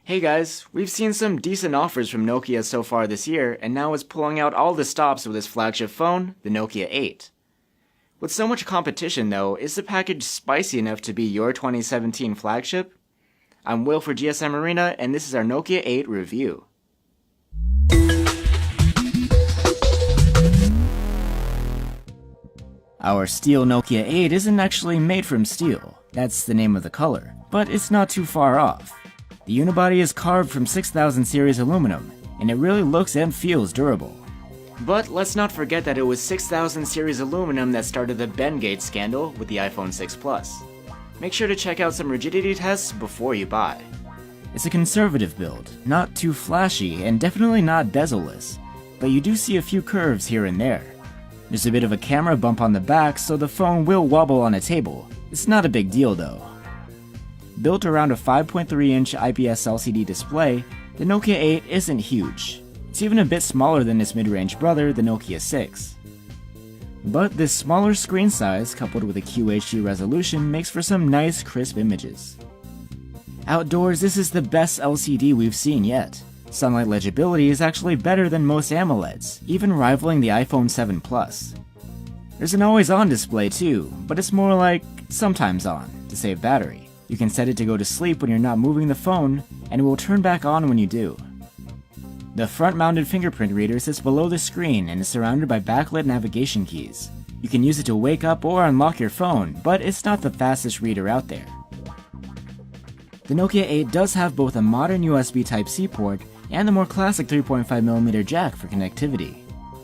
Hey guys, we've seen some decent offers from Nokia so far this year, and now it's pulling out all the stops with its flagship phone, the Nokia 8. With so much competition though, is the package spicy enough to be your 2017 flagship? I'm Will for GSM Arena, and this is our Nokia 8 review. Our steel Nokia 8 isn't actually made from steel, that's the name of the color, but it's not too far off. The unibody is carved from 6000 series aluminum, and it really looks and feels durable. But let's not forget that it was 6000 series aluminum that started the Bendgate scandal with the iPhone 6 Plus. Make sure to check out some rigidity tests before you buy. It's a conservative build, not too flashy and definitely not bezel-less, but you do see a few curves here and there. There's a bit of a camera bump on the back, so the phone will wobble on a table. It's not a big deal though. Built around a 5.3-inch IPS LCD display, the Nokia 8 isn't huge. It's even a bit smaller than its mid-range brother, the Nokia 6. But this smaller screen size, coupled with a QHD resolution, makes for some nice, crisp images. Outdoors, this is the best LCD we've seen yet. Sunlight legibility is actually better than most AMOLEDs, even rivaling the iPhone 7 Plus. There's an always-on display too, but it's more like sometimes on, to save battery. You can set it to go to sleep when you're not moving the phone, and it will turn back on when you do. The front-mounted fingerprint reader sits below the screen and is surrounded by backlit navigation keys. You can use it to wake up or unlock your phone, but it's not the fastest reader out there. The Nokia 8 does have both a modern USB Type-C port and the more classic 3.5mm jack for connectivity.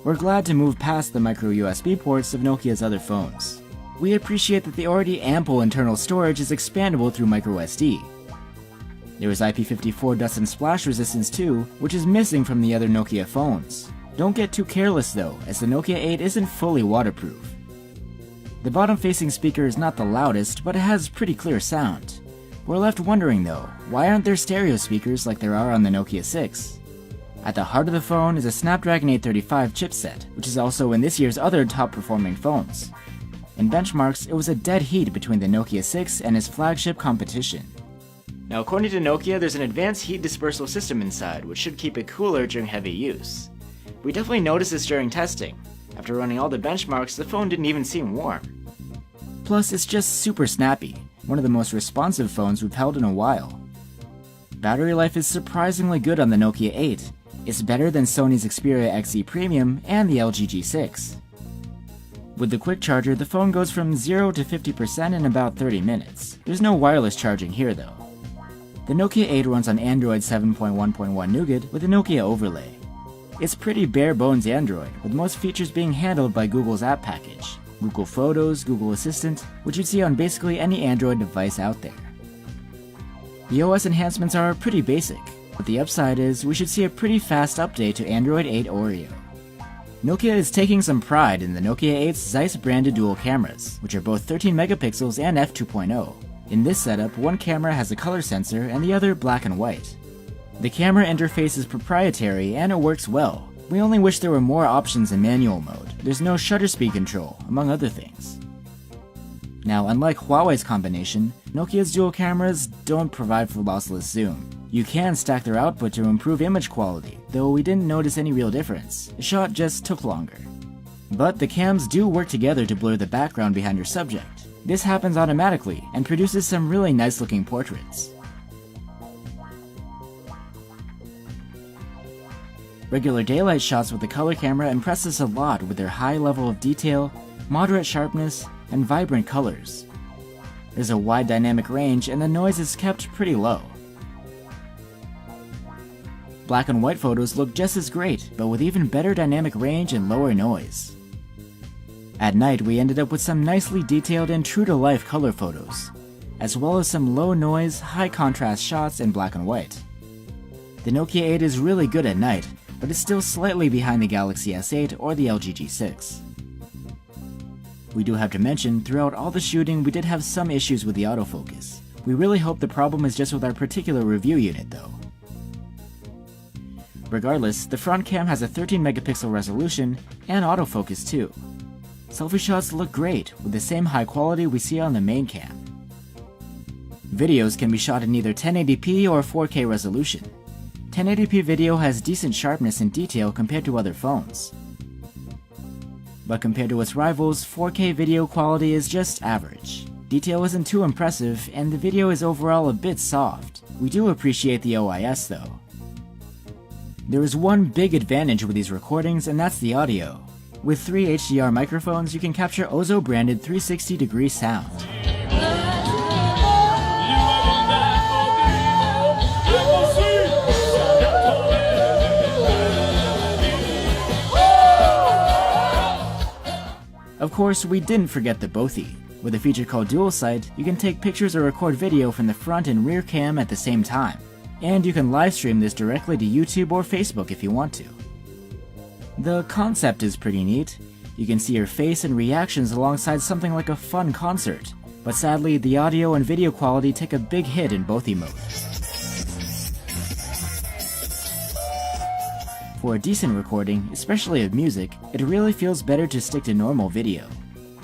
We're glad to move past the micro USB ports of Nokia's other phones. We appreciate that the already ample internal storage is expandable through microSD. There is IP54 dust and splash resistance too, which is missing from the other Nokia phones. Don't get too careless though, as the Nokia 8 isn't fully waterproof. The bottom-facing speaker is not the loudest, but it has pretty clear sound. We're left wondering though, why aren't there stereo speakers like there are on the Nokia 6? At the heart of the phone is a Snapdragon 835 chipset, which is also in this year's other top-performing phones. In benchmarks, it was a dead heat between the Nokia 6 and its flagship competition. Now according to Nokia, there's an advanced heat dispersal system inside, which should keep it cooler during heavy use. We definitely noticed this during testing. After running all the benchmarks, the phone didn't even seem warm. Plus, it's just super snappy, one of the most responsive phones we've held in a while. Battery life is surprisingly good on the Nokia 8. It's better than Sony's Xperia XE Premium and the LG G6. With the quick charger, the phone goes from 0 to 50% in about 30 minutes. There's no wireless charging here though. The Nokia 8 runs on Android 7.1.1 Nougat with a Nokia overlay. It's pretty bare bones Android, with most features being handled by Google's app package. Google Photos, Google Assistant, which you'd see on basically any Android device out there. The OS enhancements are pretty basic, but the upside is we should see a pretty fast update to Android 8 Oreo. Nokia is taking some pride in the Nokia 8's Zeiss branded dual cameras, which are both 13 megapixels and f2.0. In this setup, one camera has a color sensor and the other black and white. The camera interface is proprietary and it works well. We only wish there were more options in manual mode. There's no shutter speed control, among other things. Now, unlike Huawei's combination, Nokia's dual cameras don't provide for lossless zoom. You can stack their output to improve image quality, though we didn't notice any real difference. The shot just took longer. But the cams do work together to blur the background behind your subject. This happens automatically and produces some really nice looking portraits. Regular daylight shots with the color camera impress us a lot with their high level of detail, moderate sharpness, and vibrant colors. There's a wide dynamic range and the noise is kept pretty low. Black and white photos look just as great, but with even better dynamic range and lower noise. At night, we ended up with some nicely detailed and true-to-life color photos, as well as some low-noise, high-contrast shots in black and white. The Nokia 8 is really good at night, but it's still slightly behind the Galaxy S8 or the LG G6. We do have to mention, throughout all the shooting, we did have some issues with the autofocus. We really hope the problem is just with our particular review unit though. Regardless, the front cam has a 13 megapixel resolution and autofocus too. Selfie shots look great with the same high quality we see on the main cam. Videos can be shot in either 1080p or 4K resolution. 1080p video has decent sharpness and detail compared to other phones. But compared to its rivals, 4K video quality is just average. Detail isn't too impressive, and the video is overall a bit soft. We do appreciate the OIS though. There is one big advantage with these recordings, and that's the audio. With 3 HDR microphones, you can capture Ozo-branded 360-degree sound. Of course, we didn't forget the Bothy. With a feature called Dual Sight, you can take pictures or record video from the front and rear cam at the same time. And you can live stream this directly to YouTube or Facebook if you want to. The concept is pretty neat. You can see your face and reactions alongside something like a fun concert. But sadly, the audio and video quality take a big hit in Bothy mode. For a decent recording, especially of music, it really feels better to stick to normal video.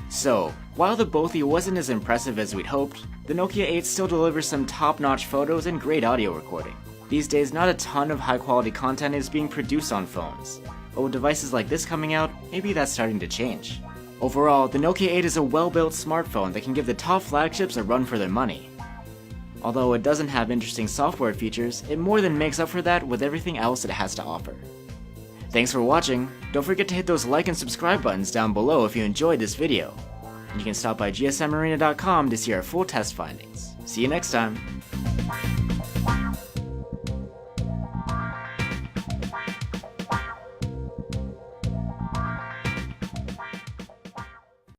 So, while the Bothy wasn't as impressive as we'd hoped, the Nokia 8 still delivers some top-notch photos and great audio recording. These days, not a ton of high-quality content is being produced on phones, but with devices like this coming out, maybe that's starting to change. Overall, the Nokia 8 is a well-built smartphone that can give the top flagships a run for their money. Although it doesn't have interesting software features, it more than makes up for that with everything else it has to offer. Thanks for watching. Don't forget to hit those like and subscribe buttons down below if you enjoyed this video. And you can stop by gsmarena.com to see our full test findings. See you next time!